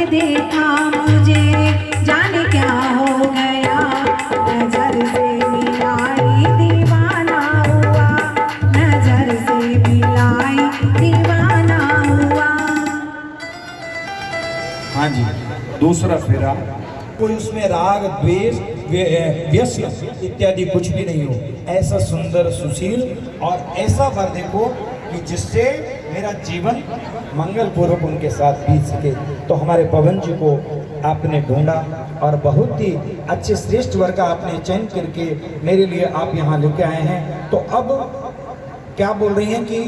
ने देखा मुझे, जाने क्या हो गया, नजर से मिलाई दीवाना हुआ, नजर से मिलाई दीवाना हुआ। हाँ जी, दूसरा फेरा। कोई उसमें राग द्वेष व्यसन इत्यादि कुछ भी नहीं हो, ऐसा सुंदर सुशील और ऐसा वर देखो कि जिससे मेरा जीवन मंगल पूर्वक उनके साथ बीत सके। तो हमारे पवन जी को आपने ढूंढा और बहुत ही अच्छे श्रेष्ठ वर का आपने चयन करके मेरे लिए आप यहाँ लेके आए हैं। तो अब क्या बोल रही हैं कि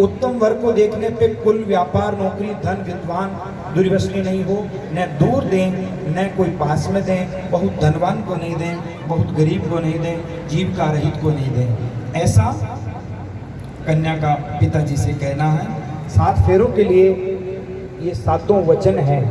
उत्तम वर को देखने पे कुल व्यापार नौकरी धन विद्वान दुर्व्यसनी नहीं हो, न दूर दें न कोई पास में दें, बहुत धनवान को नहीं दें, बहुत गरीब को नहीं दें, जीविका रहित को नहीं दें, ऐसा कन्या का पिताजी से कहना है। 7 फेरों के लिए ये 7 वचन हैं,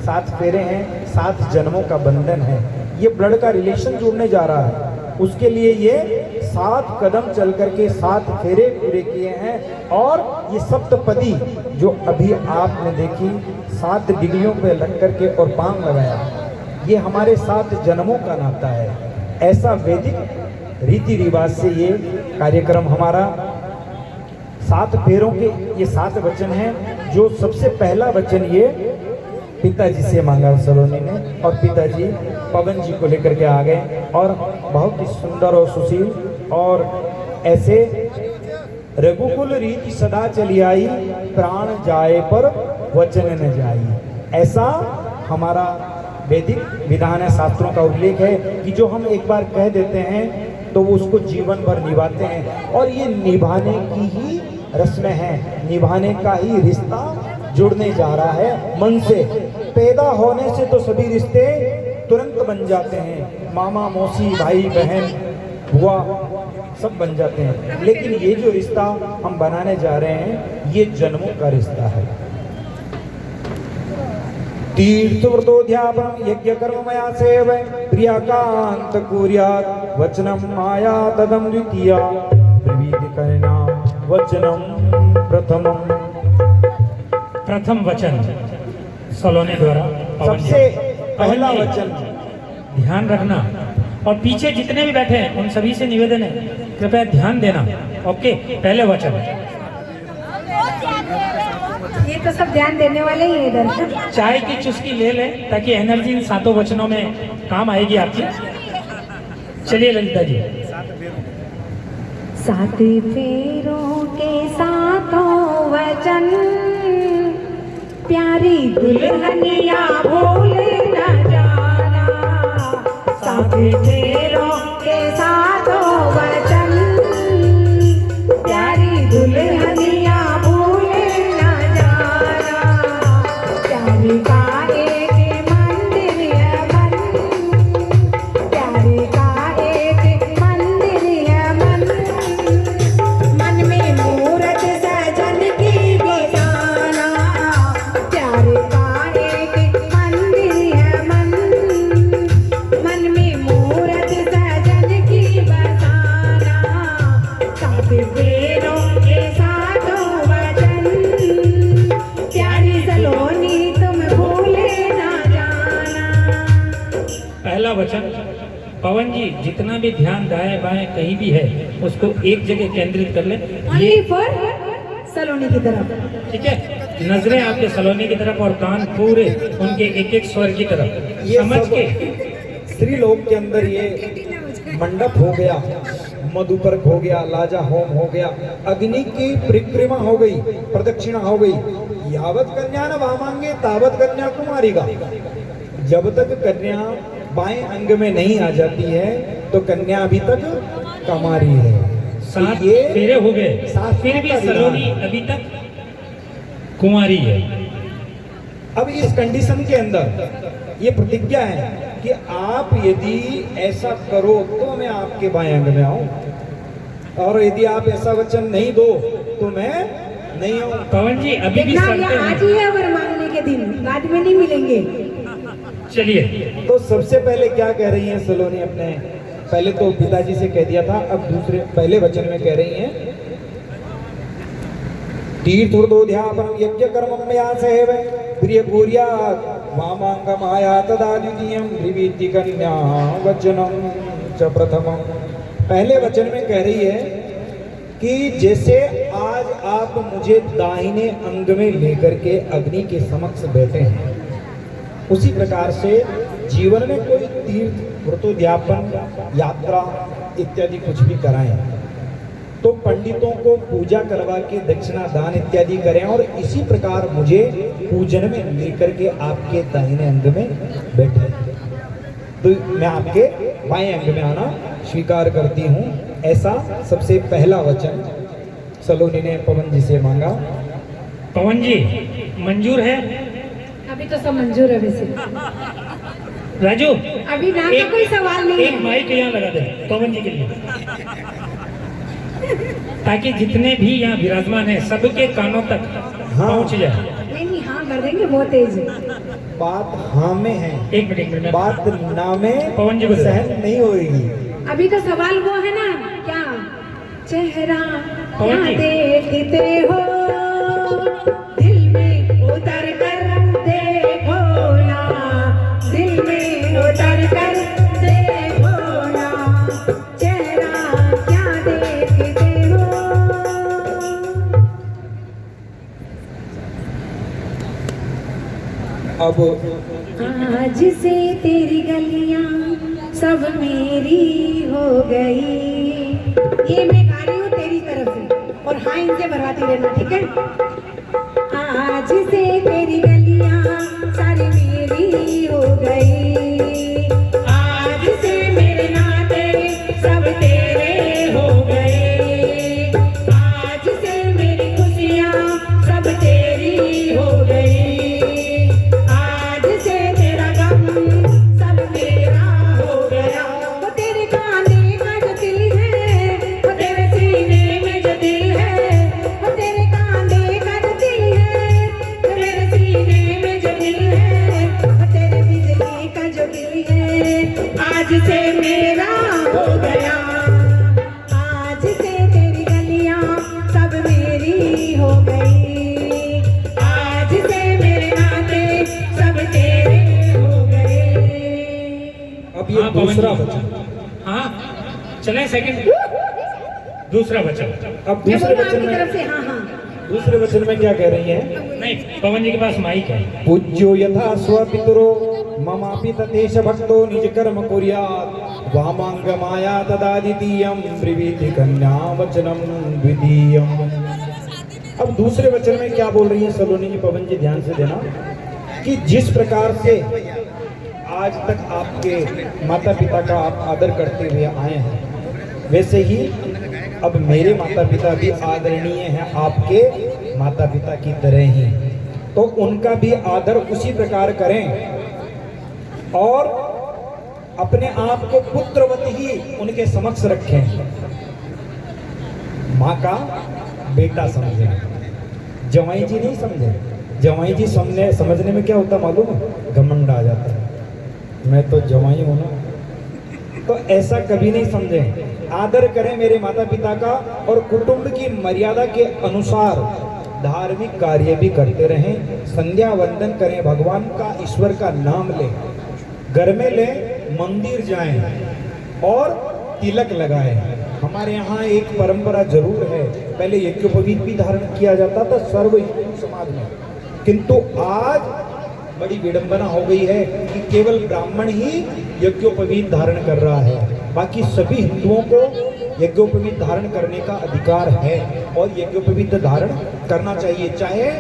7 फेरे हैं, 7 जन्मों का बंधन है, ये ब्लड का रिलेशन जोड़ने जा रहा है। उसके लिए ये 7 कदम चल करके 7 फेरे पूरे किए हैं। और ये सप्तपदी जो अभी आपने देखी 7 डिग्रियों पे लग करके और पांव लगाया, ये हमारे 7 जन्मों का नाता है। ऐसा वैदिक रीति रिवाज से ये कार्यक्रम हमारा 7 फेरों के ये 7 वचन हैं। जो सबसे पहला वचन ये पिताजी से मांगा सलोनी ने, और पिताजी पवन जी को लेकर के आ गए और बहुत ही सुंदर और सुशील और ऐसे रघुकुल रीति सदा चली आई, प्राण जाए पर वचन न जाई। ऐसा हमारा वैदिक विधान है, शास्त्रों का उल्लेख है कि जो हम एक बार कह देते हैं तो वो उसको जीवन भर निभाते हैं। और ये निभाने की ही रस्में हैं, निभाने का ही रिश्ता जुड़ने जा रहा है मन से। पैदा होने से तो सभी रिश्ते तुरंत बन जाते हैं, मामा मौसी भाई बहन बुआ सब बन जाते हैं, लेकिन ये जो रिश्ता हम बनाने जा रहे हैं ये जन्मों का रिश्ता है। तीर्थव्रतोध्यापन यज्ञ कर्म मया सेव प्रियाकांत कुर्यात् वचनम माया तदम द्वितीया प्रवीति करना वचनम प्रथम वचन सलोनी द्वारा सबसे पहला वचन ध्यान रखना। और पीछे जितने भी बैठे हैं उन सभी से निवेदन है कृपया ध्यान देना। ओके, पहले वचन। ये तो सब ध्यान देने वाले ही इधर। चाय की चुस्की ले लें ताकि एनर्जी इन 7 वचनों में काम आएगी आपकी। चलिए ललिता जी। 7 फेरों के 7 वचन, प्यारी दुल्हनिया भूल न जाना। 7 फेरों के 7 वचन, प्यारी दुल्हनिया भूल न जाना। प्यारी का एक मंदिर है मन, प्यारी का एक मंदिर है मन, मन में मूरत सजन की बसाना। प्यारे का एक मंदिर है मन, मन में मूरत सजन की बसाना। 7 फेरों के 7 वचन, प्यारी सलोनी तुम भूले ना जाना। पहला वचन। पवन जी जितना भी ध्यान दाएं बाएं कहीं भी है उसको एक जगह केंद्रित कर ले। ओनली फॉर सलोनी की तरफ, ठीक है, नजरें आपके सलोनी की तरफ और कान पूरे उनके एक एक स्वर की तरफ समझ के। स्त्रीलोक के अंदर ये मंडप हो गया, मधुपर्क हो गया, लाजा होम हो गया, अग्नि की परिक्रमा हो गई, प्रदक्षिणा हो गई। यावत कन्या न वामांगे तावत कन्या कुमारीगा। जब तक कन्या बाएं अंग में नहीं आ जाती है तो कन्या अभी तक कमारी है। 7 ये फेरे हो गए, 7 फिर भी का सलोनी विधान। अभी तक कुंवारी है। अब इस कंडीशन के अंदर ये प्रतिज्ञा है कि आप यदि ऐसा करो तो मैं आपके बाएं अंग में आऊं, और यदि आप ऐसा वचन नहीं दो तो मैं नहीं आऊं। पवन जी अभी भी देखना शर्तें ये आज हैं। ही है वर मांगने के दिन, बाद में नहीं मिलेंगे। चलिए तो सबसे पहले क्या कह रही हैं सलोनी अपने, पहले तो पिताजी से कह दिया था, अब दूसरे पहले वचन में कह रही हैं तीर्थोध्यापन यज्ञ कर्म मया सेव प्रिय कुर्यात् वामांगमाया तदा द्वितीयं ब्रीवीति कन्या वचनम च प्रथमम। पहले वचन में कह रही है कि जैसे आज आप मुझे दाहिने अंग में लेकर के अग्नि के समक्ष बैठे हैं, उसी प्रकार से जीवन में कोई तीर्थ व्रतोद्यापन यात्रा इत्यादि कुछ भी कराएं तो पंडितों को पूजा करवा के दक्षिणा दान इत्यादि करें, और इसी प्रकार मुझे पूजन में लेकर के आपके दाहिने अंग में बैठे तो मैं आपके बाएं अंग में आना स्वीकार करती हूँ। ऐसा सबसे पहला वचन सलोनी ने पवन जी से मांगा। पवन जी मंजूर है? अभी तो सब मंजूर है वैसे, राजू अभी ना का कोई सवाल नहीं एक है। माइक यहाँ लगा दे पवन जी के लिए, ताकि जितने भी यहाँ विराजमान हैं सबके कानों तक पहुँच जाए। नहीं नहीं, हाँ कर देंगे, बहुत तेज है। बात हाँ में है, एक मिनट बात ना में पवन जी को सहन नहीं होगी। अभी तो सवाल वो है ना, क्या चेहरा पवन क्या जी। देखते हो, दिल में उतर कर देखो ना, दिल में उतर कर देखो ना, चेहरा क्या देखते हो। अब आज से तेरी गलियां सब मेरी हो गई। ये मैं गा रही हूँ तेरी तरफ से, और हाँ इनसे भरवाती रहना, ठीक है। आज से तेरी गलियां सारी मेरी हो गई, आज से मेरे नाते सब तेरे हो गए, आज से मेरी खुशियाँ सब तेरी हो गई, आज से तेरा गम सब मेरा हो गया। वो तेरे कांधे का जो दिल है, वो तेरे सीने में जो दिल है, वो तेरे कांधे का जो दिल है, वो तेरे सीने में जो दिल है, वो तेरे बिजली का जो दिल है, आज से मेरा हो गया, आज से तेरी गलियां सब मेरी हो गई, आज से मेरे नाते सब तेरे हो गए। अब ये हाँ, पवन दूसरा जी। वचन। हाँ चले सेकंड, दूसरा वचन। अब मैं दूसरे बोलूँ वचन आपकी तरफ में, से, हाँ हाँ। दूसरे वचन में क्या कह रही है? नहीं, पवन जी के पास माइक है। पूज्यो यथा स्वपितरो ममापि ततेश भक्तो निज कर्म कुर्यात् वामांग माया तदा द्वितीयं ब्रीवीति कन्या वचनम द्वितीयम। अब दूसरे वचन में क्या बोल रही है सलोनी जी, पवन जी ध्यान से देना, कि जिस प्रकार से आज तक आपके माता पिता का आप आदर करते हुए आए हैं, वैसे ही अब मेरे माता पिता भी आदरणीय हैं आपके माता पिता की तरह ही, तो उनका भी आदर उसी प्रकार करें और अपने आप को पुत्रवत ही उनके समक्ष रखें। माँ का बेटा समझे, जवाई जी नहीं समझे। जवाई जी समझने में क्या होता मालूम है? घमंड आ जाता है, मैं तो जवाई हूं ना। तो ऐसा कभी नहीं समझे। आदर करें मेरे माता पिता का, और कुटुंब की मर्यादा के अनुसार धार्मिक कार्य भी करते रहें। संध्या वंदन करें, भगवान का ईश्वर का नाम लें, घर में लें, मंदिर जाएं और तिलक लगाएं। हमारे यहाँ एक परंपरा जरूर है, पहले यज्ञोपवीत भी धारण किया जाता था सर्व हिंदू समाज में, किंतु आज बड़ी विडंबना हो गई है कि केवल ब्राह्मण ही यज्ञोपवीत धारण कर रहा है। बाकी सभी हिंदुओं को यज्ञोपवीत धारण करने का अधिकार है और यज्ञोपवीत धारण करना चाहिए, चाहे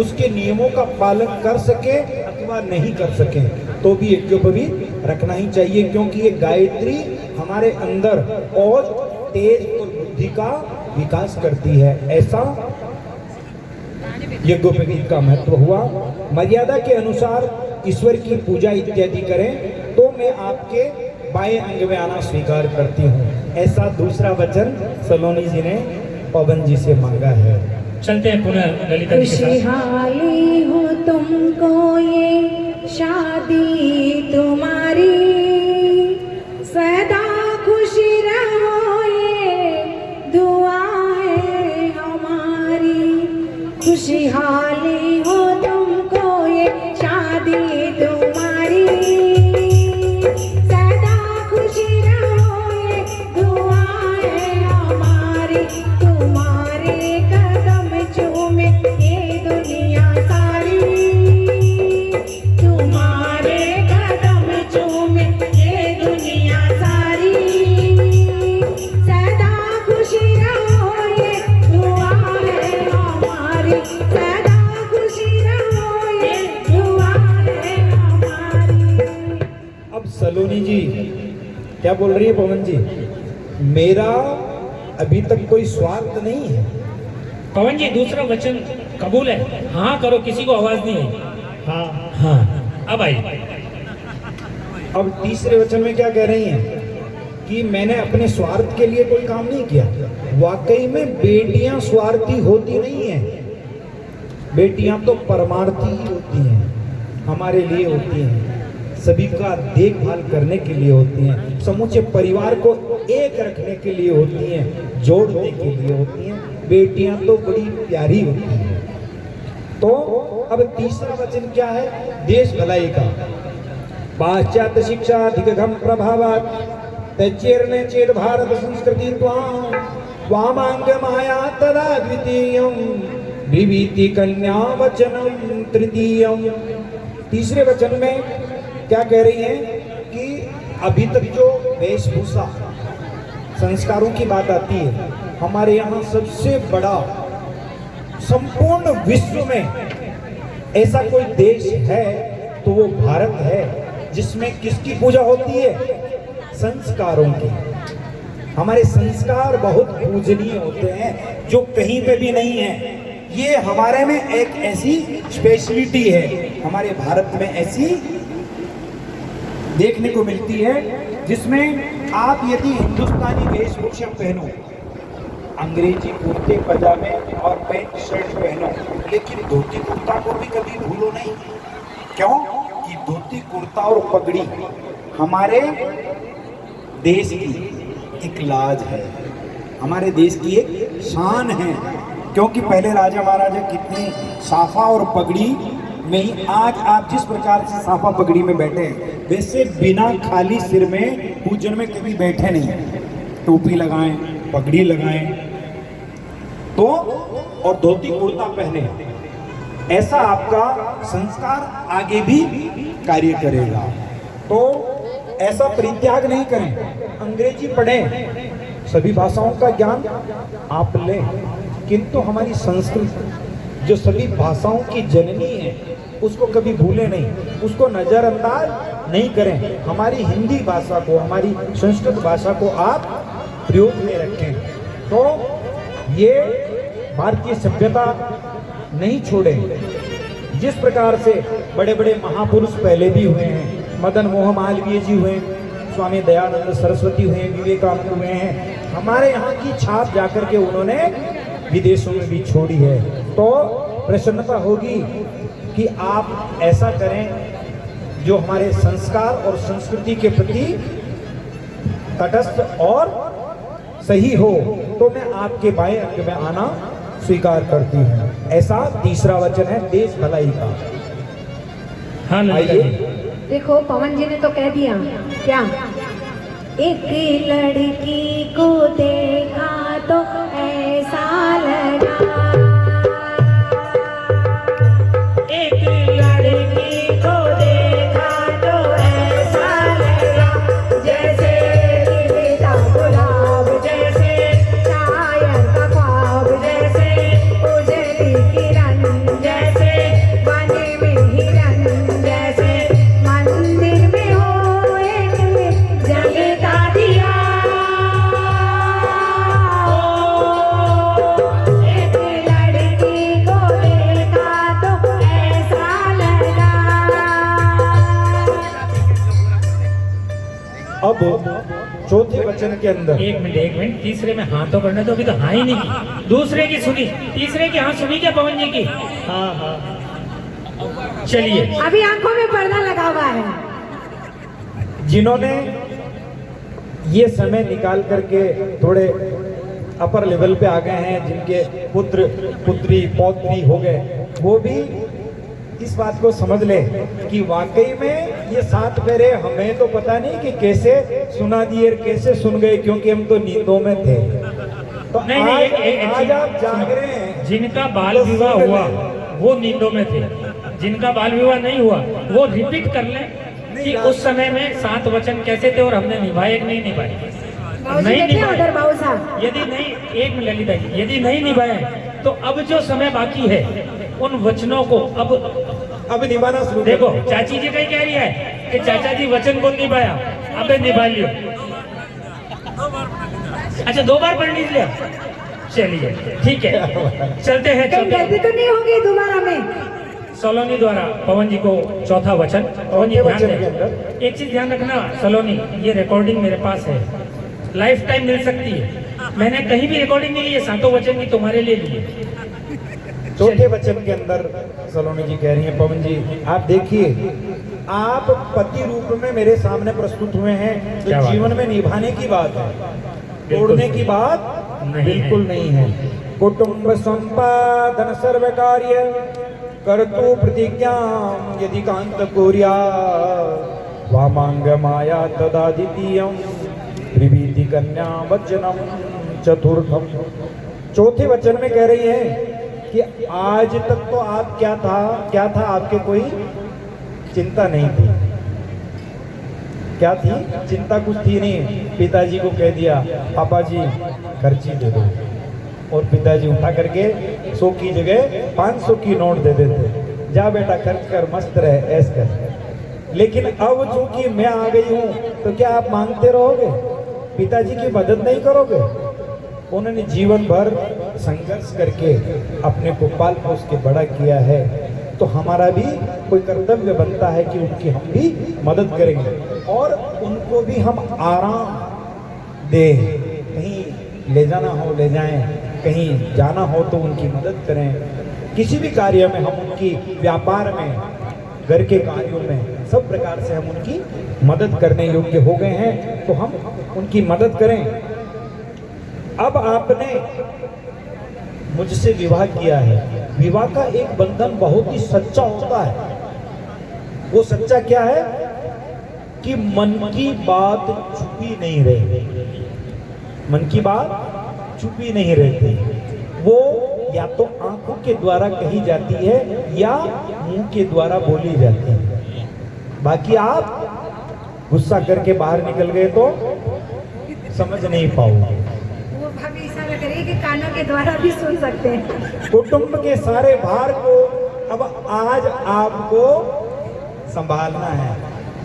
उसके नियमों का पालन कर सके अथवा नहीं कर सके, तो भी यज्ञोपवीत रखना ही चाहिए, क्योंकि ये गायत्री हमारे अंदर और तेज और बुद्धि का विकास करती है। ऐसा यज्ञोपवीत का महत्व हुआ। मर्यादा के अनुसार ईश्वर की पूजा इत्यादि करें तो मैं आपके बाएं अंग में आना स्वीकार करती हूँ। ऐसा दूसरा वचन सलोनी जी ने पवन जी से मांगा है। चलते हैं पुनः ललिता जी के साथ। खुशहाली हो तुमको ये शादी तुम्हारी, सदा खुशी रहो ये दुआ है हमारी। खुशहाली हो तुमको ये शादी सलोनी जी क्या बोल रही है पवन जी, मेरा अभी तक कोई स्वार्थ नहीं है। पवन जी दूसरा वचन कबूल है? हाँ करो, किसी को आवाज नहीं आई। हाँ हाँ अब आई। अब तीसरे वचन में क्या कह रही हैं कि मैंने अपने स्वार्थ के लिए कोई काम नहीं किया। वाकई में बेटियां स्वार्थी होती नहीं हैं, बेटियां तो परमार्थी ही होती हैं, हमारे लिए होती हैं, सभी का देखभाल करने के लिए होती हैं, समूचे परिवार को एक रखने के लिए होती हैं, जोड़ने के लिए होती हैं। बेटियां तो बड़ी प्यारी होती हैं। तो अब तीसरा वचन क्या है? देश भलाई का। पाश्चात्य शिक्षा अधिगम प्रभावात त्यज्येर्न चेद भारत संस्कृति त्वामांग माया तदा द्वितीयम विभीति कन्या वचनम तृतीयम। तीसरे वचन में क्या कह रही हैं कि अभी तक जो वेशभूषा संस्कारों की बात आती है, हमारे यहाँ सबसे बड़ा संपूर्ण विश्व में ऐसा कोई देश है तो वो भारत है, जिसमें किसकी पूजा होती है? संस्कारों की। हमारे संस्कार बहुत पूजनीय होते हैं जो कहीं पे भी नहीं है। ये हमारे में एक ऐसी स्पेशलिटी है, हमारे भारत में ऐसी देखने को मिलती है, जिसमें आप यदि हिंदुस्तानी वेशभूषा पहनो, अंग्रेजी कुर्ते पजामे और पैंट शर्ट पहनो, लेकिन धोती कुर्ता को भी कभी भूलो नहीं। क्यों? कि धोती कुर्ता और पगड़ी हमारे देश की एक लाज है, हमारे देश की एक शान है। क्योंकि पहले राजा महाराजा कितनी साफा और पगड़ी में ही, आज आप जिस प्रकार से साफा पगड़ी में बैठे हैं, वैसे बिना खाली सिर में पूजन में कभी बैठे नहीं। टोपी लगाएं, पगड़ी लगाएं तो, और धोती कुर्ता पहने, ऐसा आपका संस्कार आगे भी कार्य करेगा। तो ऐसा परित्याग नहीं करें। अंग्रेजी पढ़ें, सभी भाषाओं का ज्ञान आप लें, किंतु हमारी संस्कृत जो सभी भाषाओं की जननी है उसको कभी भूलें नहीं, उसको नज़रअंदाज नहीं करें। हमारी हिंदी भाषा को, हमारी संस्कृत भाषा को आप प्रयोग में रखें। तो ये भारतीय सभ्यता नहीं छोड़ें। जिस प्रकार से बड़े बड़े महापुरुष पहले भी हुए हैं, मदन मोहन मालवीय जी हुए, स्वामी दयानंद सरस्वती हुए, विवेकानंद हुए हैं, हमारे यहाँ की छाप जाकर के उन्होंने विदेशों में भी छोड़ी है। तो प्रसन्नता होगी कि आप ऐसा करें जो हमारे संस्कार और संस्कृति के प्रति तटस्थ और सही हो। तो मैं आपके बाएं अंग में आना स्वीकार करती हूँ। ऐसा तीसरा वचन है देश भलाई का। हाँ आइए, देखो पवन जी ने तो कह दिया क्या, एक लड़की को देखा तो ऐसा लगा, एक लड़की को देखा तो ऐसा लगा, जैसे खिलता गुलाब, जैसे शायर का ख्वाब, जैसे उजली किरण, जैसे वन में हिरन, जैसे मंदिर में हो एक जलता दिया। एक लड़की को देखा तो ऐसा लगा। अब चौथे वचन के अंदर एक मिनट, तीसरे में हाँ तो करने दो, अभी तो हाँ ही नहीं की। दूसरे की सुनी, तीसरे की हाँ सुनी क्या पवन जी की? हाँ हाँ, चलिए। अभी आंखों में पर्दा लगा हुआ है। जिन्होंने ये समय निकाल करके थोड़े अपर लेवल पे आ गए हैं, जिनके पुत्र पुत्री पौत्री हो गए, वो भी इस बात को समझ ले कि वाकई में ये 7 फेरे हमें तो पता नहीं कि कैसे सुना दिए, कैसे सुन गए, क्योंकि हम तो नींदों में थे। तो नहीं, आज आप जाग रहे हैं। जिनका बाल विवाह हुआ वो नींदों में थे, जिनका बाल विवाह नहीं हुआ वो रिपीट कर ले कि उस समय में 7 वचन कैसे थे और हमने निभाए कि नहीं निभाए। नहीं निभाए, बाबू साहब यदि नहीं, एक मिनट ललिता जी, यदि नहीं निभाए तो अब जो समय बाकी है उन वचनों को अब अब निभाना शुरू देखो चाची जी कहीं कह रही है कि चाचा जी वचन को निभाया, अबे निभा लियो। अच्छा 2 बार पढ़ लीजिए, चलिए ठीक है, चलते हैं कहीं गलती तो नहीं होगी दोबारा में? सलोनी द्वारा पवन जी को चौथा वचन। पवन जी ध्यान दें, एक चीज ध्यान रखना सलोनी, ये रिकॉर्डिंग मेरे पास है, लाइफ टाइम मिल सकती है। मैंने कहीं भी रिकॉर्डिंग नहीं ली है, 7 वचन की तुम्हारे लिए लिए। चौथे वचन के अंदर सलोनी जी कह रही हैं, पवन जी आप देखिए, आप पति रूप में मेरे सामने प्रस्तुत हुए हैं, क्या तो बात जीवन में निभाने की बात है, तोड़ने की बात नहीं बिल्कुल नहीं है। कुटुंब संपादन सर्व कार्य कर्तु प्रतिज्ञा यदि कांत कुर्या वामांग माया तदा द्वितीयम त्रिवीति कन्या वचनम चतुर्थम। चौथे वचन में कह रही है कि आज तक तो आप क्या था आपके कोई चिंता नहीं थी। क्या थी चिंता? कुछ थी नहीं। पिताजी को कह दिया पापा जी खर्ची दे दो, और पिताजी उठा करके 100 की जगह 500 की नोट दे देते, जा बेटा खर्च कर, मस्त रहे, ऐश कर। लेकिन अब चूंकि मैं आ गई हूं तो क्या आप मांगते रहोगे? पिताजी की मदद नहीं करोगे? उन्होंने जीवन भर संघर्ष करके अपने को पाल पोस के बड़ा किया है, तो हमारा भी कोई कर्तव्य बनता है कि उनकी हम भी मदद करेंगे और उनको भी हम आराम दें। कहीं ले जाना हो ले जाएं, कहीं जाना हो तो उनकी मदद करें, किसी भी कार्य में हम उनकी, व्यापार में, घर के कार्यों में, सब प्रकार से हम उनकी मदद करने योग्य हो गए हैं, तो हम उनकी मदद करें। अब आपने मुझसे विवाह किया है, विवाह का एक बंधन बहुत ही सच्चा होता है। वो सच्चा क्या है कि मन की बात छुपी नहीं रहती, मन की बात छुपी नहीं रहती। वो या तो आंखों के द्वारा कही जाती है या मुंह के द्वारा बोली जाती है। बाकी आप गुस्सा करके बाहर निकल गए तो समझ नहीं पाओगे। वो भाभी इशारा करिए कि कानों के द्वारा भी सुन सकते हैं। कुटुंब के सारे भार को अब आज आपको संभालना है।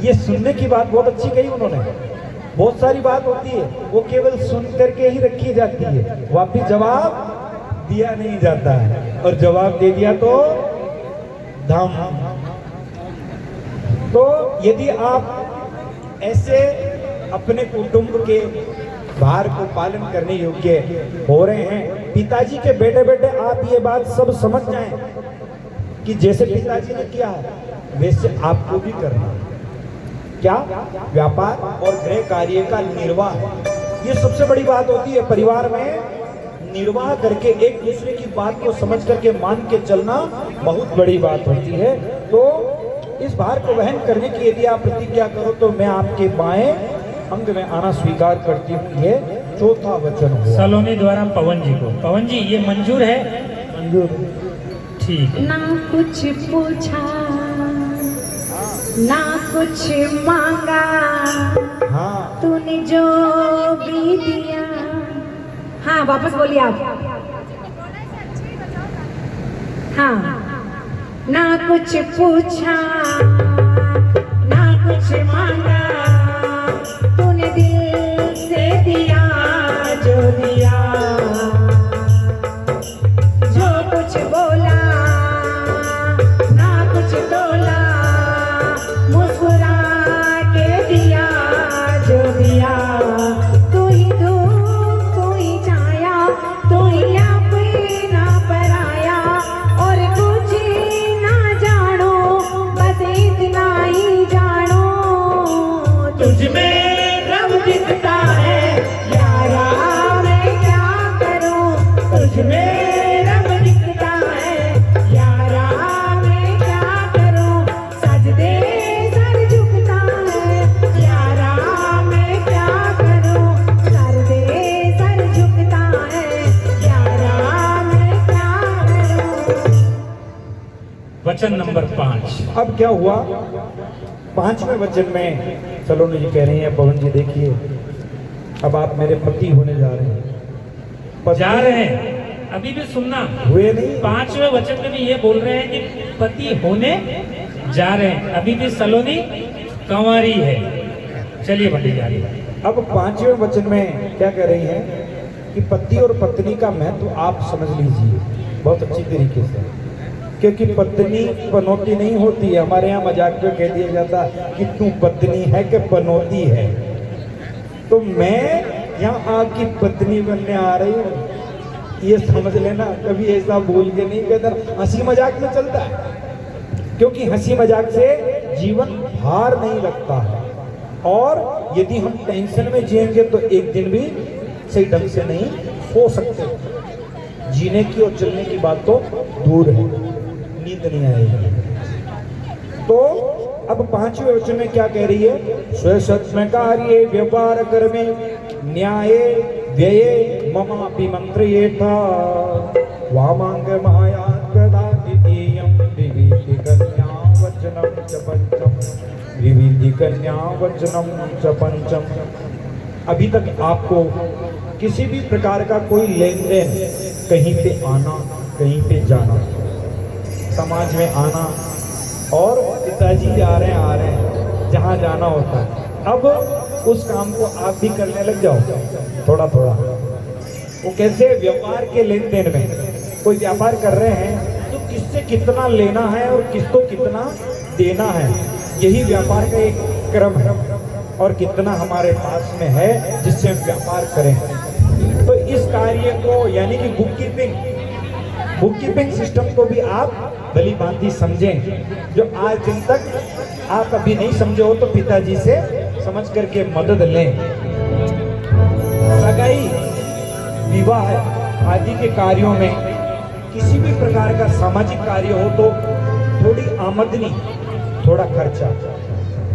ये सुनने की बात बहुत अच्छी कही उन्होंने। बहुत सारी बात होती है वो केवल सुन करके ही रखी जाती है, वापिस जवाब दिया नहीं जाता है, और जवाब दे दिया तो धम। तो यदि आप ऐसे अपने कुटुंब के भार को पालन करने योग्य हो रहे हैं, पिताजी के बेटे बेटे आप ये बात सब समझ जाएं कि जैसे पिताजी ने किया है वैसे आपको भी करना है। क्या? व्यापार और गृह कार्य का निर्वाह, ये सबसे बड़ी बात होती है। परिवार में निर्वाह करके एक दूसरे की बात को समझ करके मान के चलना बहुत बड़ी बात होती है। तो इस भार को वहन करने की यदि आप प्रतिज्ञा करो तो मैं आपके बाएं अंग में आना स्वीकार करती हूँ। ये चौथा वचन हुआ सलोनी द्वारा पवन जी को। पवन जी ये मंजूर है? मंजूर। ठीक है। ना कुछ पूछा ना कुछ मांगा, हाँ तूने जो भी दिया। हाँ वापस बोलिए आप। हाँ, ना कुछ पूछा ना कुछ मांगा, तूने दिल से दिया जो दिया। जो कुछ बोला ना कुछ तोला, मुस्कुरा के दिया जो दिया। तू ही धूप तू ही छाया, तू ही अपना पराया, और कुछ ना जानो बस इतना ही जानो। तुझ में रब दिखता है यारा, मैं क्या करूं? तुझ में रब दिखता है यारा, मैं क्या करूं? सजदे सर झुकता है यारा, मैं क्या करूं? सर दे सर झुकता है यारा, मैं क्या करूं? वचन नंबर 5। अब क्या हुआ? 5वें वचन में सलोनी जी कह रही हैं, पवन जी देखिए अब आप मेरे पति होने जा रहे हैं। जा रहे हैं। अभी भी सुनना, हुए नहीं। 5वें वचन में भी ये बोल रहे हैं कि पति होने जा रहे हैं, अभी भी सलोनी कंवारी है। चलिए पंडित जी आगे। अब 5वें वचन में क्या कह रही हैं कि पति और पत्नी का महत्व आप समझ लीजिए बहुत अच्छी तरीके से, क्योंकि पत्नी पनौती नहीं होती है। हमारे यहाँ मजाक में कह दिया जाता कि तू पत्नी है कि पनौती है। तो मैं यहाँ आपकी पत्नी बनने आ रही हूँ, ये समझ लेना। कभी ऐसा बोल के नहीं कहता, हंसी मजाक में चलता है, क्योंकि हंसी मजाक से जीवन भार नहीं लगता है। और यदि हम टेंशन में जिएंगे तो एक दिन भी सही ढंग से नहीं हो सकते। जीने की और चलने की बात तो दूर है, नींद नहीं आएगी। तो अब 5वें वचन में क्या कह रही है? स्वसत्म कार्ये व्यापार कर्मे न्याय व्यये ममापि मंत्रयेथा वामांग माया कदा द्वितीयं विविधि कन्या वचनम च पंचम विविधि कन्या वचनम च पंचम। अभी तक आपको किसी भी प्रकार का कोई लेन देन, कहीं पे आना कहीं पे जाना, समाज में आना, और पिताजी भी आ रहे हैं जहाँ जाना होता है, अब उस काम को आप भी करने लग जाओ थोड़ा थोड़ा। वो कैसे? व्यापार के लेन देन में कोई व्यापार कर रहे हैं तो किससे कितना लेना है और किसको कितना देना है, यही व्यापार का एक क्रम है। और कितना हमारे पास में है जिससे हम व्यापार करें। तो इस कार्य को यानी कि बुककीपिंग सिस्टम को भी आप भली भांति समझें, जो आज दिन तक आप अभी नहीं समझे हो तो पिताजी से समझ करके मदद लें। सगाई, विवाह आदि के कार्यों में किसी भी प्रकार का सामाजिक कार्य हो तो थोड़ी आमदनी थोड़ा खर्चा।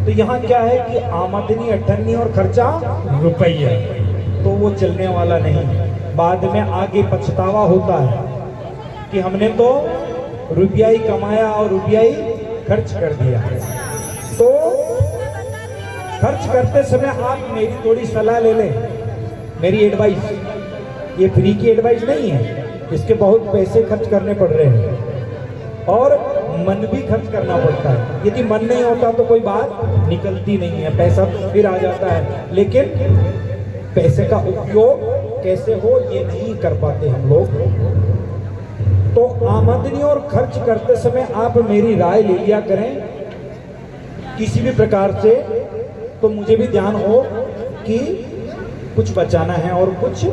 तो यहाँ क्या है कि आमदनी 98 और खर्चा रुपया, तो वो चलने वाला नहीं। बाद में आगे पछतावा होता है कि हमने तो रुपया ही कमाया और रुपया ही खर्च कर दिया। तो खर्च करते समय आप मेरी थोड़ी सलाह ले लें, मेरी एडवाइस। ये फ्री की एडवाइस नहीं है, इसके बहुत पैसे खर्च करने पड़ रहे हैं और मन भी खर्च करना पड़ता है। यदि मन नहीं होता तो कोई बात निकलती नहीं है, पैसा तो फिर आ जाता है, लेकिन पैसे का उपयोग कैसे हो ये नहीं कर पाते हम लोग। तो आमदनी और खर्च करते समय आप मेरी राय ले लिया करें किसी भी प्रकार से, तो मुझे भी ध्यान हो कि कुछ बचाना है और कुछ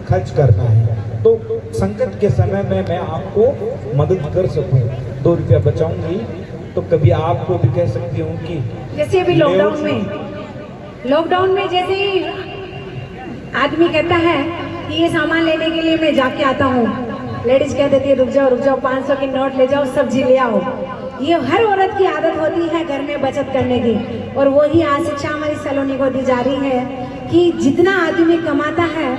खर्च करना है। तो संकट के समय में मैं आपको मदद कर सकूं, 2 रुपया बचाऊंगी तो कभी आपको भी कह सकती हूँ कि जैसे अभी लॉकडाउन में जैसे ही आदमी कहता है कि ये सामान लेने के लिए मैं जाके आता हूँ, लेडीज कह देती है रुक जाओ 500 की नोट ले जाओ, सब्जी ले आओ। ये हर औरत की आदत होती है घर में बचत करने की, और वही आज शिक्षा हमारी सलोनी को दी जा रही है कि जितना आदमी कमाता है,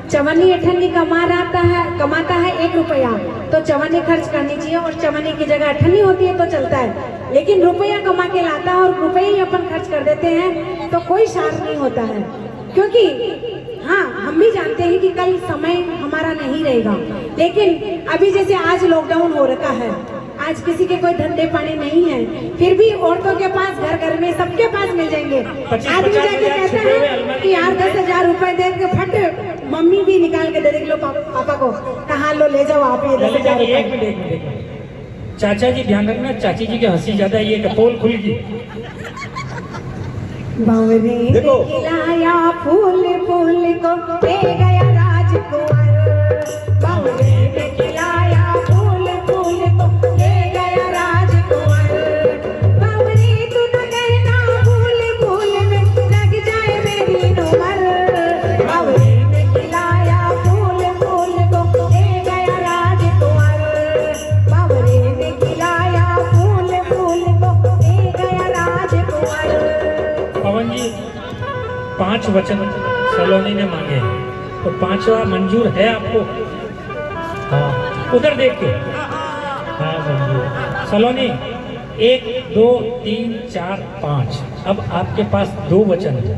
54-58 कमाता है 1 रुपया, तो 54 खर्च करनी चाहिए, और 54 की जगह 58 होती है तो चलता है। लेकिन रुपया कमा के लाता है और रुपये ही अपन खर्च कर देते हैं तो कोई सार नहीं होता है। क्योंकि हाँ, हम भी जानते हैं कि कल समय हमारा नहीं रहेगा, लेकिन अभी जैसे आज लॉकडाउन हो रखा है, आज किसी के कोई धंधे पानी नहीं है, फिर भी औरतों के पास घर में सबके पास मिल जाएंगे। आदमी जाके कहता है कि यार 10,000 रुपए दे के फट, मम्मी भी निकाल के दे देगी, लो पापा को कहाँ लो ले जाओ आप ये 10,000 रुपए। एक मिनट चाचा जी ध्यान रखना, चाची जी की हंसी ज्यादा, ये पोल खुल गई। बावरे देखो। खिलाया फूल फूल को ले गया राजकुमार, बावरे ने खिलाया फूल फूल को ले गया राजकुमार। बावरे तू न कहना फूल फूल में लग जाए मेरी उम्र, बावरे ने खिलाया फूल फूल को ले गया राजकुमार, बावरे ने खिलाया फूल फूल को ले गया राजकुमार। पवन जी 5 वचन सलोनी ने मांगे, तो 5वां मंजूर है आपको? हाँ, उधर देख के। हाँ मंजूर। सलोनी 1 2 3 4 5, अब आपके पास 2 वचन है।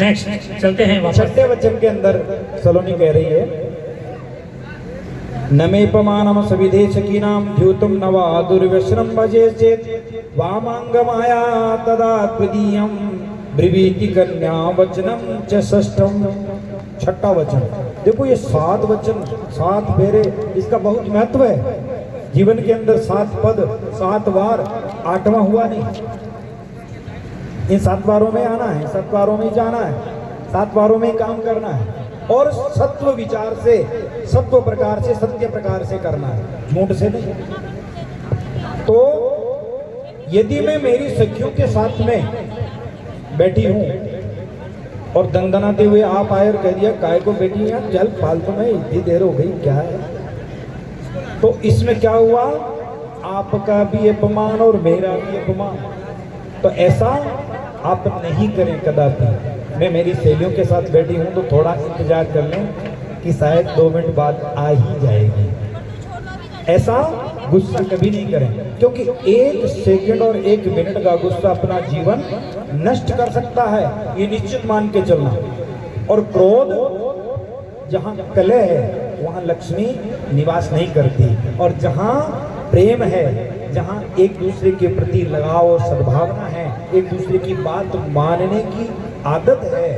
नेक्स्ट चलते हैं वापस। 6ठे वचन के अंदर सलोनी कह रही है नमेपमानम सविदेशकीनां द्यूतं नवा दुर्व्यसनं भजे चेत् वामांगमाया तदा त्वदीयं ब्रवीति कन्या वचनम च षष्ठम। छठा वचन देखो, ये 7 वचन 7 फेरे, इसका बहुत महत्व है। जीवन के अंदर 7 पद 7 बार, 8वां हुआ नहीं। इन 7 बारों में आना है, 7 बारों में जाना है, 7 बारों में काम करना है और सत्व विचार से, सत्व प्रकार से, सत्य प्रकार से करना है, झूठ से नहीं। तो यदि मैं मेरी सखियों के साथ में बैठी हूं और दंदनाते हुए आप आए और कह दिया काय को बैठी यार, चल फालतू में इतनी देर हो गई क्या है, तो इसमें क्या हुआ, आपका भी अपमान और मेरा भी अपमान। तो ऐसा आप नहीं करें कदापि। मैं मेरी सहेलियों के साथ बैठी हूँ तो थोड़ा इंतजार कर लें कि शायद 2 मिनट बाद आ ही जाएगी। ऐसा गुस्सा कभी नहीं करें, क्योंकि 1 सेकंड और 1 मिनट का गुस्सा अपना जीवन नष्ट कर सकता है, ये निश्चित मान के चलना। और क्रोध, जहाँ कलह है वहाँ लक्ष्मी निवास नहीं करती, और जहाँ प्रेम है, जहाँ एक दूसरे के प्रति लगाव और सद्भावना है, एक दूसरे की बात मानने की आदत है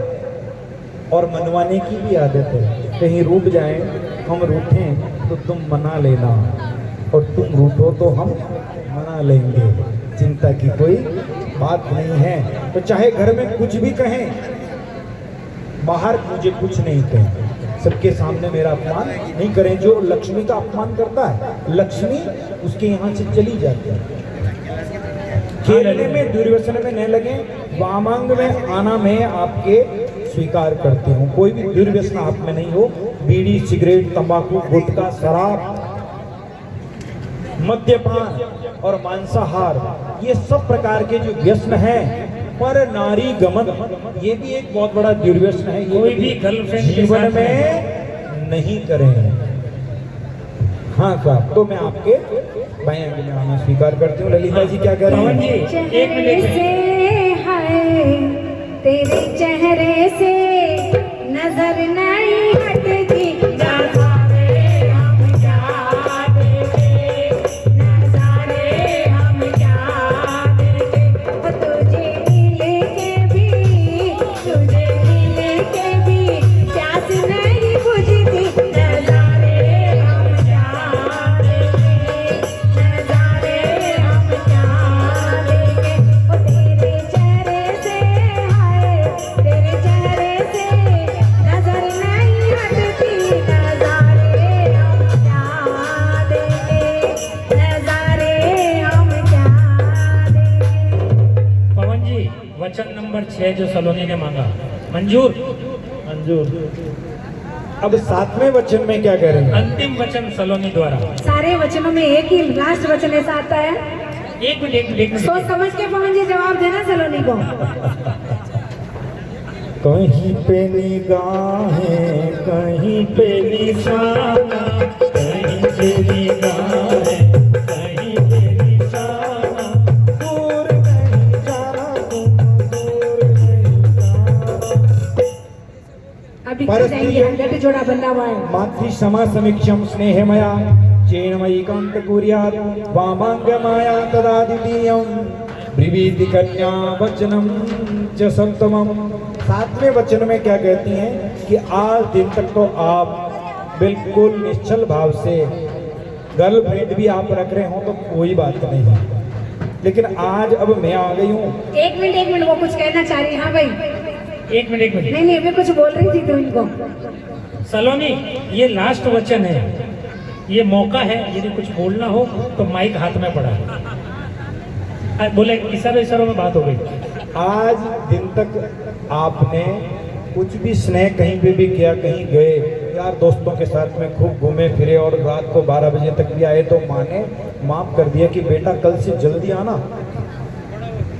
और मनवाने की भी आदत है। कहीं रूठ जाएं, हम रूठें तो तुम मना लेना और तुम रूठो तो हम मना लेंगे, चिंता की कोई बात नहीं है। तो चाहे घर में कुछ भी कहें, बाहर मुझे कुछ नहीं कहें, सबके सामने मेरा अपमान नहीं करें। जो लक्ष्मी का अपमान करता है, लक्ष्मी उसके यहाँ से चली जाती है। खेलने में, दुर्व्यसन में न लगे, वामांग में आना मैं आपके स्वीकार करती हूँ। कोई भी दुर्व्यसन आप में नहीं हो। बीड़ी, सिगरेट, तंबाकू, गुटखा, शराब, मद्यपान और मांसाहार, ये सब प्रकार के जो व्यसन हैं, पर नारी गमन, ये भी एक बहुत बड़ा दुर्व्यसन है। ये कोई भी गर्लफ्रेंड जीवन में नहीं करें। हाँ साहब, तो मैं आपके बाएं आंगन में आना स्वीकार करती हूँ। ललिता जी क्या कह रही पवन हैं? जी, एक मिनट। तेरे चेहरे से नजर नहीं हटती, नजारे हम क्या देखे, नजारे हम क्या देखे, ओ तुझे लेके भी, तुझे लेके भी प्यास नहीं बुझती, नजारे हम क्या देखे, नजारे हम क्या देखे, ओ तेरे चेहरे से, हाय तेरे चेहरे से नजर नहीं हटती, नजारे हम क्या देखे, नजारे हम क्या देखे। पवन जी, वचन नंबर 6 जो सलोनी ने मांगा, मंजूर? मंजूर। अब 7वें वचन में क्या कह रहे हैं? अंतिम वचन सलोनी द्वारा। सारे वचनों में एक ही लास्ट वचन ऐसा आता है, एक मिनट, एक मिनट। सोच समझ के पवन जी जवाब देना सलोनी को। कहीं पे निगाहें, कहीं पे निशाना, कहीं पे निगाहें, कहीं पे निशाना, दूर नहीं जाना तुम, दूर नहीं जाना। अभी खा जाएंगे, गठ जोड़ा बंधा हुआ है। मातृ समा समीक्षम स्नेहमया चेन्मयी कांत कुर्यात् वामांग माया तदा द्वितीयं ब्रवीति कन्या वचनम च सप्तमम। 7वें वचन में क्या कहती हैं कि आज दिन तक तो आप बिल्कुल निश्चल भाव से गर्लफ्रेंड भी आप रख रहे हो तो कोई बात नहीं है, लेकिन आज अब मैं आ गई हूँ। एक मिनट, वो कुछ कहना चाह रही है। हाँ भाई, एक मिनट, एक मिनट। नहीं, मैं कुछ बोल रही थी तो इनको। सलोनी, ये लास्ट वचन है, ये मौका है, यदि कुछ बोलना हो तो माइक हाथ में पड़ा है। बोले इशारों में बात हो गई। आज दिन तक आपने कुछ भी स्नेह कहीं पे भी किया, कहीं गए यार दोस्तों के साथ में खूब घूमे फिरे और रात को 12 बजे तक भी आए, तो माँ ने माफ कर दिया कि बेटा कल से जल्दी आना,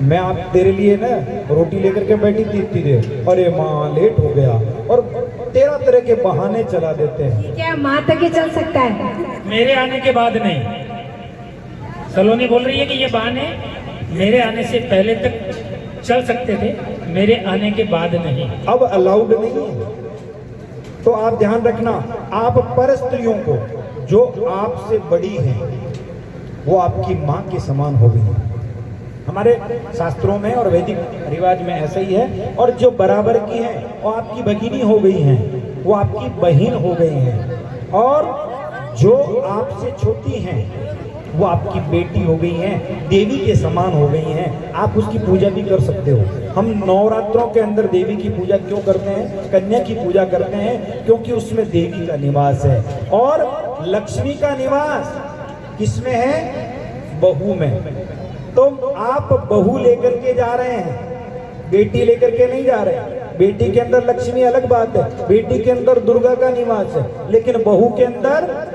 मैं आप तेरे लिए ना रोटी लेकर के बैठी थी इतनी देर, अरे माँ लेट हो गया, और 13 तरह के बहाने चला देते हैं। क्या माँ तक ही चल सकता है? मेरे आने के बाद नहीं। सलोनी बोल रही है कि ये बहाने मेरे आने से पहले तक चल सकते थे, मेरे आने के बाद नहीं। अब अलाउड नहीं है। तो आप ध्यान रखना, आप पर स्त्रियों को जो आपसे बड़ी है वो आपकी माँ के समान हो गई। हमारे शास्त्रों में और वैदिक रिवाज में ऐसा ही है। और जो बराबर की है वो आपकी भगिनी हो गई हैं, वो आपकी बहन हो गई हैं। और जो आपसे छोटी हैं वो आपकी बेटी हो गई हैं, देवी के समान हो गई हैं। आप उसकी पूजा भी कर सकते हो। हम नवरात्रों के अंदर देवी की पूजा क्यों करते हैं? कन्या की पूजा करते हैं क्योंकि उसमें देवी का निवास है। और लक्ष्मी का निवास किसमें है? बहू में। तो आप बहू लेकर के जा रहे हैं, बेटी लेकर के नहीं जा रहे। बेटी के अंदर लक्ष्मी अलग बात है, बेटी के अंदर दुर्गा का निवास है, लेकिन बहू के अंदर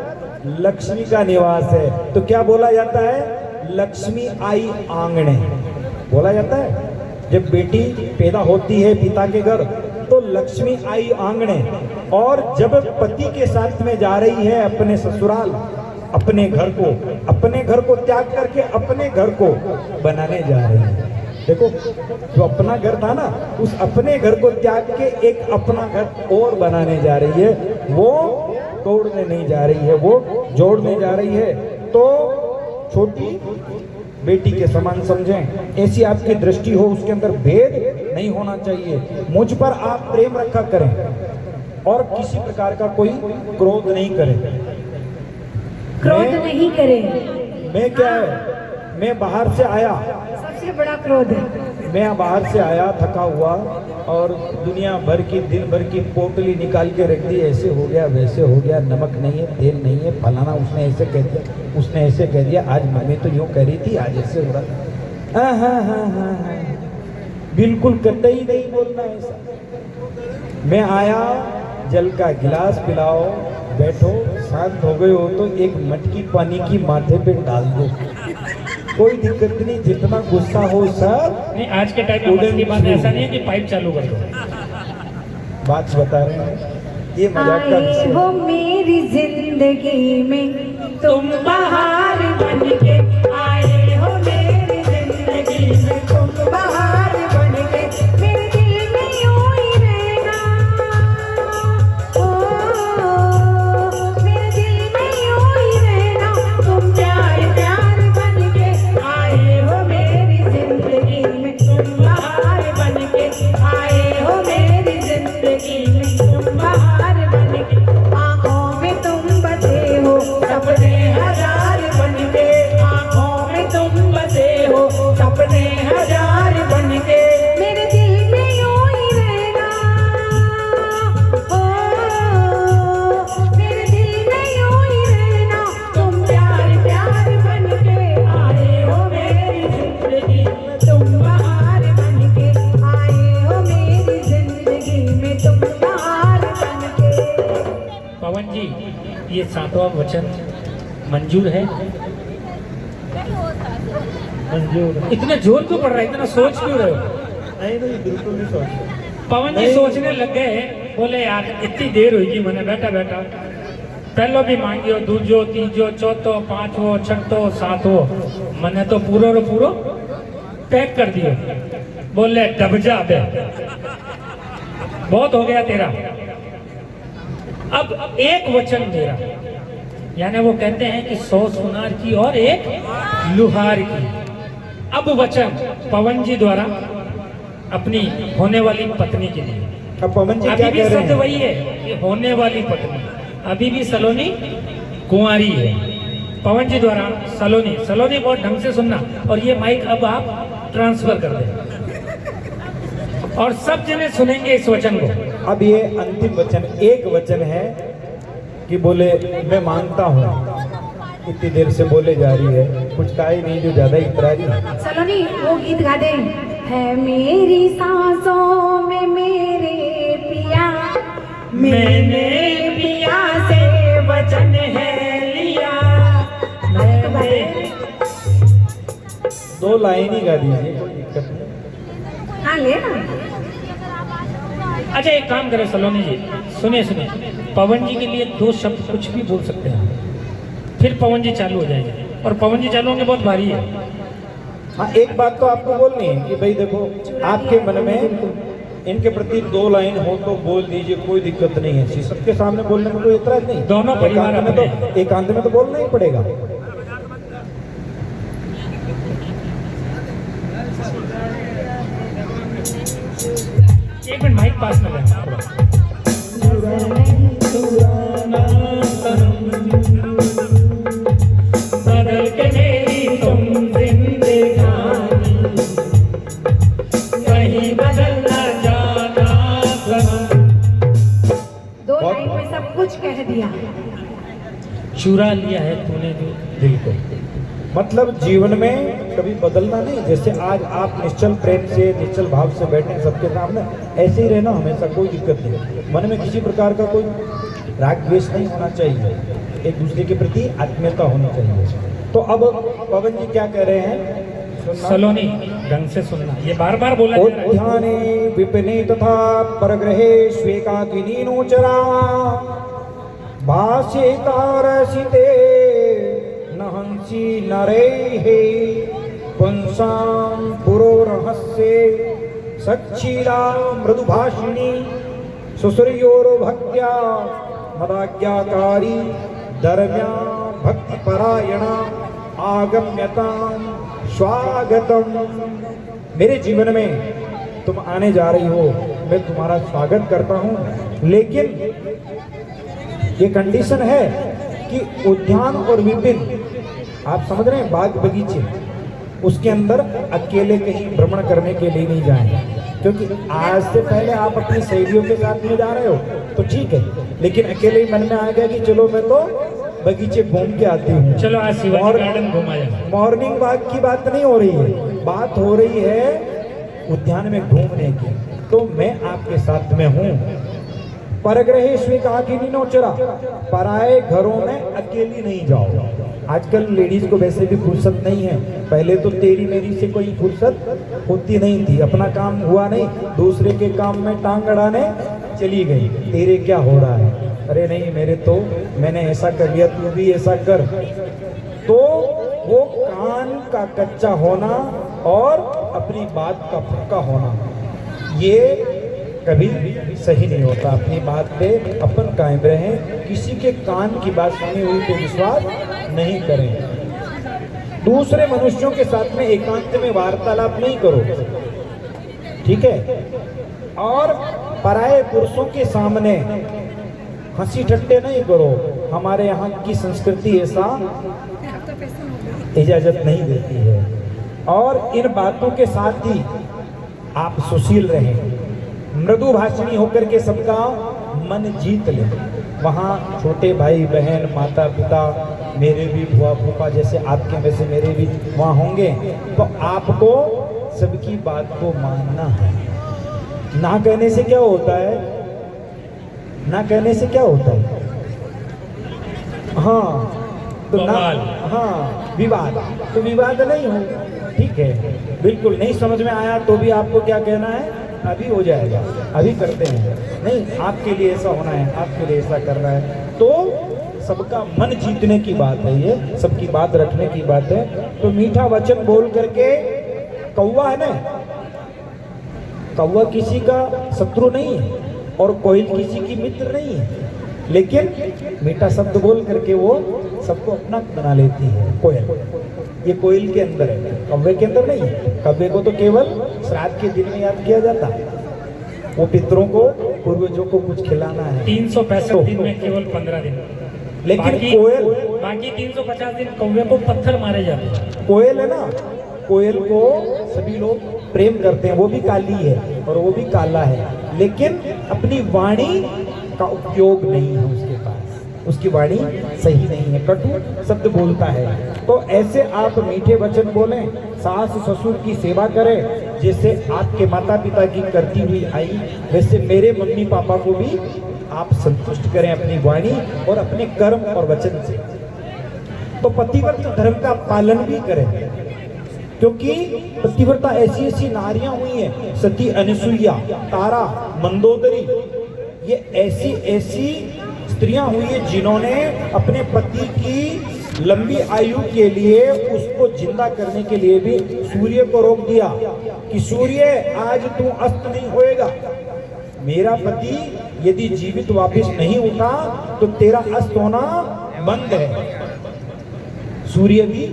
लक्ष्मी का निवास है। तो क्या बोला जाता है? लक्ष्मी आई आंगणे बोला जाता है। जब बेटी पैदा होती है पिता के घर तो लक्ष्मी आई आंगणे। और जब पति के साथ में जा रही है अपने ससुराल, अपने घर को त्याग करके अपने घर को बनाने जा रही है। देखो, जो अपना घर था ना, उस अपने घर को त्याग के एक अपना घर और बनाने जा रही है। वो तोड़ने नहीं जा रही है, वो जोड़ने जा रही है। तो छोटी बेटी के समान समझें, ऐसी आपकी दृष्टि हो, उसके अंदर भेद नहीं होना चाहिए। मुझ पर आप प्रेम रखा करें और किसी प्रकार का कोई क्रोध नहीं करें। क्रोध नहीं करें। मैं क्या है, मैं बाहर से आया, सबसे बड़ा क्रोध है। मैं बाहर से आया थका हुआ और दुनिया भर की दिन भर की पोटली निकाल के रख दी। ऐसे हो गया, वैसे हो गया, नमक नहीं है, तेल नहीं है, फलाना उसने ऐसे कह दिया, उसने ऐसे कह दिया, आज मम्मी तो यूँ कह रही थी, आज ऐसे हो रहा था। हाँ, बिल्कुल कतई नहीं बोलना ऐसा। मैं आया, जल का गिलास पिलाओ, बैठो, शांत हो गए हो तो एक मटकी पानी की माथे पे डाल दो, कोई दिक्कत नहीं। जितना गुस्सा हो सब नहीं, आज के टाइम में मस्ती बात ऐसा नहीं है कि पाइप चालू कर दो। बात बता रहे हैं, ये मजाक का विषय आए हो मेरी जिंदगी में तुम बहार बन के, आए हो मेरी जिंदगी में तुम बहार बन के, मेरे दिल में यूं ही रहना, ओ मेरे दिल में यूं ही रहना, तुम प्यार प्यार बन के, आए हो मेरी जिंदगी में तुम बहार बन के, आए हो मेरी जिंदगी में तुम बहार बन के, आँखों में तुम बसे हो सपने हजार बन के, आँखों में तुम बसे हो सपने हजार बन के, मेरे दिल में यूं ही रहना, ओ मेरे दिल में यूं ही रहना, तुम प्यार प्यार बन के, आए हो मेरी जिंदगी में तुम बहार बन के, आए हो मेरी जिंदगी में तुम बहार बन के। पवन जी, ये 7वां वचन मंजूर है? मंजूर। इतना जोर क्यों पड़ रहा है, इतना सोच क्यों रहे हो? नहीं, बिल्कुल नहीं सोच। पवन जी सोचने लग गए, बोले यार इतनी देर होगी, मैंने बैठा पहलो भी मांगियो, दूजो, तीजो, चौथो, पांचवो, छठो, सातवो, मैंने तो पूरो रो पूरो पैक कर दियो। बोले दब जा बे, बहुत हो गया तेरा, अब एक वचन मेरा। यानी वो कहते हैं कि 100 सुनार की और एक लुहार की। अब वचन पवन जी द्वारा अपनी होने वाली पत्नी के लिए। अब पवन जी अभी क्या भी कह रहे शब्द हैं? वही है कि होने वाली पत्नी, अभी भी सलोनी कुंवारी है। पवन जी द्वारा सलोनी बहुत ढंग से सुनना, और ये माइक अब आप ट्रांसफर कर दें और सब जने सुनेंगे इस वचन को। अब ये अंतिम वचन, एक वचन है कि बोले मैं मानता हूँ, इतनी देर से बोले जा रही है, कुछ कहा ही नहीं, जो ज्यादा इतरारी है। सलोनी वो गीत गा दे, है मेरी सांसों में मेरे पिया, मैंने पिया से वचन है लिया। मैंने 2 लाइन ही गा दीजिए, कोई दिक्कत नहीं। हाँ ले ना। अच्छा एक काम करो सलोनी जी, सुनिए, पवन जी के लिए 2 शब्द कुछ भी बोल सकते हैं, फिर पवन जी चालू हो जाएंगे, और पवन जी चालू होंगे बहुत भारी है। हाँ, एक बात तो आपको बोलनी है कि भाई देखो, आपके मन में इनके प्रति 2 लाइन हो तो बोल दीजिए, कोई दिक्कत नहीं है। सबके सामने बोलने में कोई एतराज नहीं। दोनों परिवार एकांत में तो बोलना ही पड़ेगा। एक मिनट माइक पास में लेना। बदल के मेरी तुम जिंदगानी, कहीं बदल न जाना सनम। 2 लाइन में सब कुछ कह दिया। चुरा लिया है तूने जो दिल को। मतलब जीवन में कभी बदलना नहीं। जैसे आज आप निश्चल प्रेम से, निश्चल भाव से बैठे सबके सामने, ऐसे ही रहना हमेशा, कोई दिक्कत नहीं। मन में किसी प्रकार का कोई राग द्वेष नहीं होना चाहिए, एक दूसरे के प्रति आत्मीयता होनी चाहिए। तो अब पवन जी क्या कह रहे हैं? सलोनी ढंग से सुनना, ये बार बार बोला जा रहा है। उद्याने विपिने तथा परगृहे श्वेकाकिनी नोचरा भाष्येतारसिते नहंसी नरैः पुंसां पुरोरहस्ये सच्चीला मृदुभाषिणी सुसूर्योर्भक्त्या मदाज्ञाकारी धर्म्या भक्तिपरायणा आगम्यतां स्वागतम। मेरे जीवन में तुम आने जा रही हो, मैं तुम्हारा स्वागत करता हूँ, लेकिन ये कंडीशन है कि उद्यान और विपिन, आप समझ रहे हैं, बाग बगीचे, उसके अंदर अकेले कहीं भ्रमण करने के लिए नहीं जाएं। क्योंकि आज से पहले आप अपनी सहेलियों के साथ में जा रहे हो तो ठीक है, लेकिन अकेले ही मन में आ गया कि चलो मैं तो बगीचे घूम के आती हूँ, चलो आज शिवाजी गार्डन घुमा जाए। मॉर्निंग वॉक की बात नहीं हो रही है, बात हो रही है उद्यान में घूमने की। तो मैं आपके साथ में हूँ। परग्रहे स्वीकाकिनी नोचरा, पराए घरों में अकेली नहीं जाओ। आजकल लेडीज को वैसे भी फुर्सत नहीं है, पहले तो तेरी मेरी से कोई फुर्सत होती नहीं थी, अपना काम हुआ नहीं, दूसरे के काम में टांग अड़ाने चली गई, तेरे क्या हो रहा है, अरे नहीं मेरे तो, मैंने ऐसा कर लिया, तू भी ऐसा कर। तो वो कान का कच्चा होना और अपनी बात का पक्का होना, ये कभी सही नहीं होता। अपनी बात पे अपन कायम रहें, किसी के कान की बात सुनी हुई पे विश्वास नहीं करें। दूसरे मनुष्यों के साथ में एकांत में वार्तालाप नहीं करो, ठीक है। और पराये पुरुषों के सामने हंसी ठट्टे नहीं करो, हमारे यहाँ की संस्कृति ऐसा इजाजत नहीं देती है। और इन बातों के साथ ही आप सुशील रहें, मृदु भाषणी होकर के सबका मन जीत ले। वहाँ छोटे भाई बहन, माता पिता, मेरे भी बुआ फूफा जैसे आपके वैसे मेरे भी वहाँ होंगे, तो आपको सबकी बात को मानना है। ना कहने से क्या होता है, ना कहने से क्या होता है, हाँ तो ना, हाँ विवाद, तो विवाद नहीं हो, ठीक है, बिल्कुल नहीं समझ में आया तो भी आपको क्या कहना है, अभी हो जाएगा, अभी करते हैं, नहीं आपके लिए ऐसा होना है, आपके लिए ऐसा करना है। तो सबका मन जीतने की बात है, ये सबकी बात रखने की बात है। तो मीठा वचन बोल करके, कौवा है ना, कौवा किसी का शत्रु नहीं है और कोयल किसी की मित्र नहीं है, लेकिन मीठा शब्द बोल करके वो सबको अपना बना लेती है। कोयल, ये कोयल के अंदर है, कौवे के अंदर नहीं है। कौवे को तो केवल श्राद्ध के दिन में याद किया जाता है, वो पितरों को, पूर्वजों को कुछ खिलाना है। 365 दिन में केवल 15 दिन, लेकिन कोयल, बाकी 350 दिन कौवे को पत्थर मारे जाते हैं। कोयल है ना, कोयल को सभी लोग प्रेम करते हैं, वो भी काली है और वो भी काला है, लेकिन अपनी वाणी का उपयोग नहीं है उसके पास, उसकी वाणी सही नहीं है, कटु शब्द बोलता है। तो ऐसे आप मीठे वचन बोलें, सास ससुर की सेवा करें, जैसे आपके माता पिता की करती हुई आई, वैसे मेरे मम्मी पापा को भी आप संतुष्ट करें अपनी वाणी और अपने कर्म और वचन से। तो पतिव्रत धर्म का पालन भी करें, क्योंकि पतिव्रता ऐसी ऐसी नारियां हुई हैं, सती अनुसुईया, तारा, मंदोदरी, ये ऐसी ऐसी स्त्रियां हुई है जिन्होंने अपने पति की लंबी आयु के लिए उसको जिंदा करने के लिए भी सूर्य को रोक दिया कि सूर्य आज तू अस्त नहीं होएगा। मेरा पति यदि जीवित वापस नहीं उठा तो तेरा अस्त होना बंद है। सूर्य भी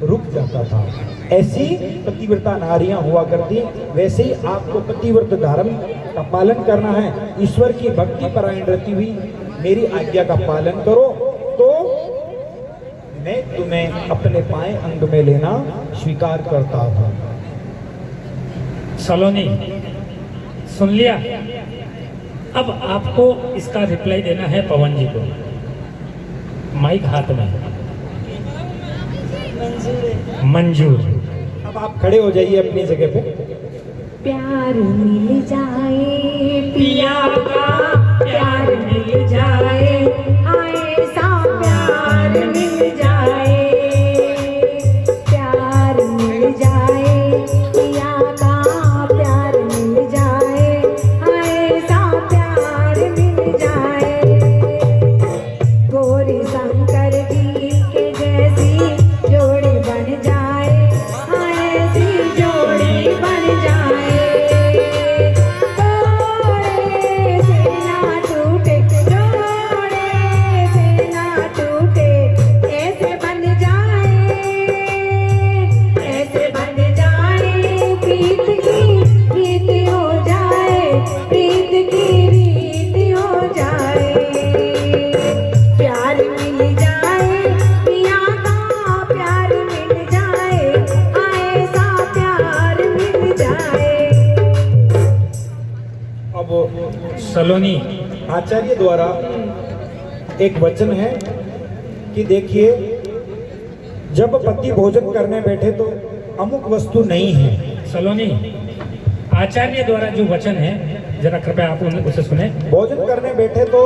रुक जाता था। ऐसी पतिव्रता नारियां हुआ करती। वैसे ही आपको पतिव्रत धर्म का पालन करना है। ईश्वर की भक्ति परायण रहती हुई मेरी आज्ञा का पालन करो तो मैं तुम्हें अपने पाए अंग में लेना स्वीकार करता हूं। सलोनी सुन लिया। अब आपको इसका रिप्लाई देना है पवन जी को। माइक हाथ में। मंजूर। अब आप खड़े हो जाइए अपनी जगह पे। प्यार मिल जाए पिया का, प्यार मिल जाए, ऐसा प्यार मिल जाए, प्यार मिल जाए पिया का, प्यार मिल जाए, ऐसा प्यार मिल जाए। गौरी शंकर जी के जैसी जोड़ी बन जाए, ऐसी जोड़ी बन जाए। जोड़े से ना टूटे, जोड़े से ना टूटे, ऐसे बन जाए, ऐसे बन जाए। प्रीत की रीत हो जाए, प्रीत की रीत हो जाए। प्यार मिल जाए पिया का, प्यार मिल जाए, ऐसा प्यार मिल जाए। अब सलोनी आचार्य द्वारा एक वचन है कि देखिए, जब पति भोजन करने बैठे तो अमुक वस्तु नहीं है। सलोनी आचार्य द्वारा जो वचन है जरा कृपया आप उसे सुने। भोजन करने बैठे तो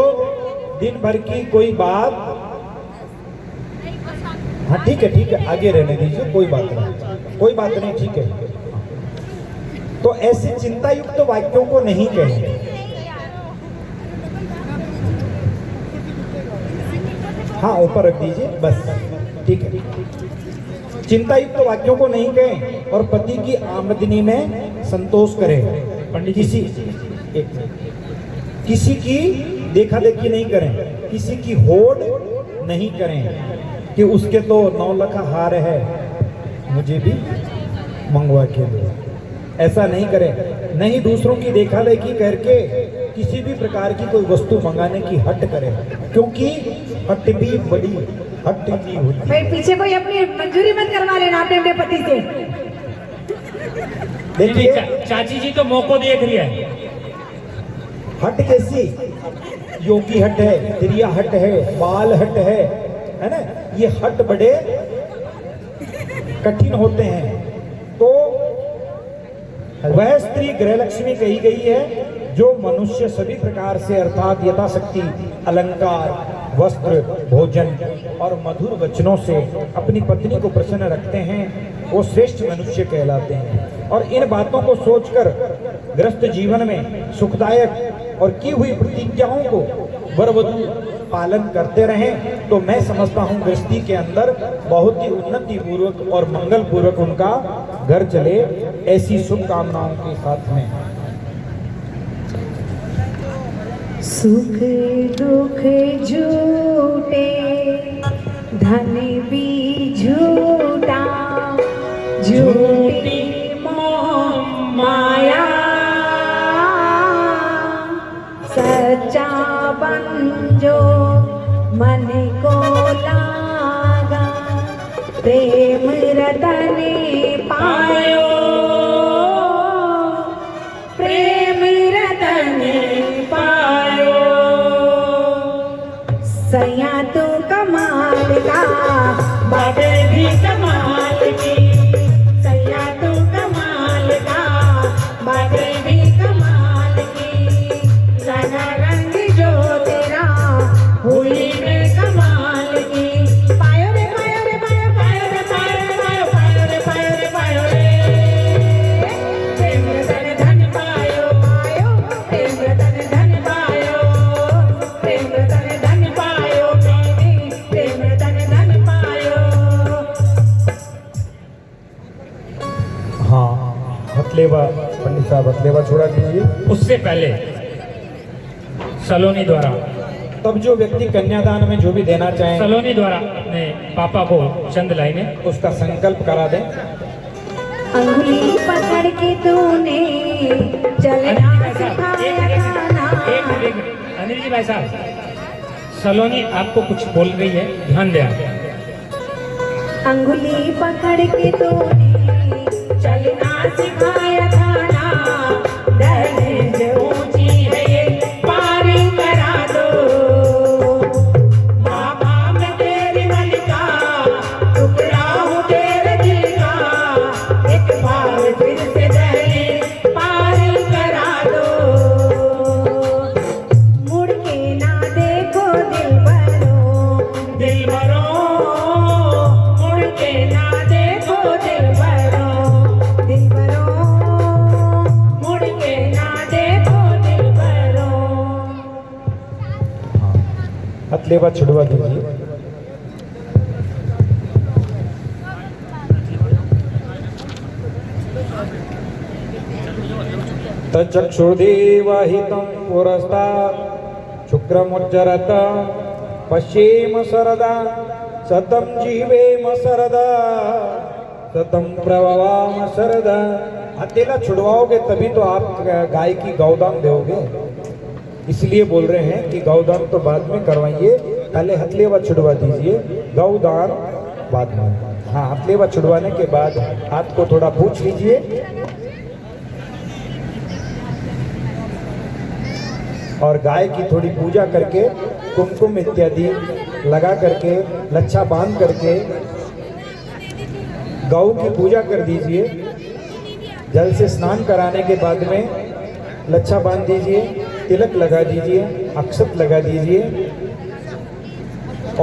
दिन भर की कोई बात, हाँ ठीक है आगे रहने दीजिए, कोई बात नहीं ठीक है। तो ऐसे चिंता युक्त वाक्यों को नहीं कहें। हाँ ऊपर रख दीजिए बस, ठीक है। चिंता युक्त वाक्यों को नहीं कहें और पति की आमदनी में संतोष करें। पंडित किसी किसी की देखा देखी नहीं करें, किसी की होड़ नहीं करें कि उसके तो 9 लाख हार है, मुझे भी मंगवा के दो। ऐसा नहीं करें। नहीं दूसरों की देखा देखी करके किसी भी प्रकार की कोई वस्तु मंगाने की हट करें, क्योंकि हट भी बड़ी हट की होती है। भाई पीछे कोई अपनी मंजूरी मत करवा लेना अपने अपने पति से। देखिए चाची जी तो मौको देख रही है। हट कैसी, योगी हट है, त्रिया हट है, बाल हट है ना। ये हट बड़े कठिन होते हैं। तो वह स्त्री गृहलक्ष्मी कही गई है जो मनुष्य सभी प्रकार से अर्थात यथाशक्ति अलंकार, वस्त्र, भोजन और मधुर वचनों से अपनी पत्नी को प्रसन्न रखते हैं, वो श्रेष्ठ मनुष्य कहलाते हैं। और इन बातों को सोचकर गृहस्थ जीवन में सुखदायक और की हुई प्रतिज्ञाओं को वरवधू पालन करते रहें तो मैं समझता हूँ गृहस्थी के अंदर बहुत ही उन्नति पूर्वक और मंगल पूर्वक उनका घर चले। ऐसी शुभकामनाओं के साथ में सुख दुख झूठे, धन भी झूठा, झूठी मोह माया, सच्चा बन जो मन को लागा, प्रेम रतन पायो, प्रेम रतन पायो। सैया तू कमाल का, बाबे भी कमाल की, सैया तू कमाल का, बाबे भी कमाल की, लगा रंग जो तेरा हुई में कमाल की। पायो रे पायो रे पायो, पायो रे पायो रे पायो, पायो रे पायो रे पायो रे, प्रेम रतन धन पायो, पायो प्रेम रतन धन पायो, प्रेम रतन धन पायो, प्रेम रतन धन पायो। हथलेवा, पंडित साहब हथलेवा छुड़ा दीजिए। उससे पहले सलोनी द्वारा तब जो व्यक्ति कन्यादान में जो भी देना चाहे सलोनी द्वारा अपने पापा को चंद लाइनें उसका संकल्प करा दें। अंगुली पकड़ के तूने चलना सिखाया था ना। अनिल जी भाई साहब, सलोनी आपको कुछ बोल रही है, ध्यान दें आप। अंगुली पकड़ के तूने चलना सिखाया था ना, दहलीज ऊंची है ये पार करा दो। बाबा मैं तेरी मन का टुकड़ा हूँ तेरे दिल का, एक बार फिर से दहलीज पार करा दो। मुड़ के ना देखो दिलबरों, दिलबरों, मुड़ के ना देखो दिलबरों, दिलबरों, मुड़ के ना देखो दिलबरों। हथलेवा छुड़वा दीजिए। तचक्षुर्देवहितं पुरस्तात् शुक्रमुच्चरत पश्येम सरदा सतं जीवेम सरदा सतं प्रभवाम सरदा। हथेला छुड़वाओगे तभी तो आप गाय की गौदान दोगे, इसलिए बोल रहे हैं कि गौदान तो बाद में करवाइए, पहले हथलेवा छुड़वा दीजिए, गौदान बाद में। हाँ, हथलेवा छुड़वाने के बाद हाथ को थोड़ा पूछ लीजिए और गाय की थोड़ी पूजा करके कुमकुम इत्यादि लगा करके लच्छा बांध करके गौ की पूजा कर दीजिए। जल से स्नान कराने के बाद में लच्छा बांध दीजिए, तिलक लगा दीजिए, अक्षत लगा दीजिए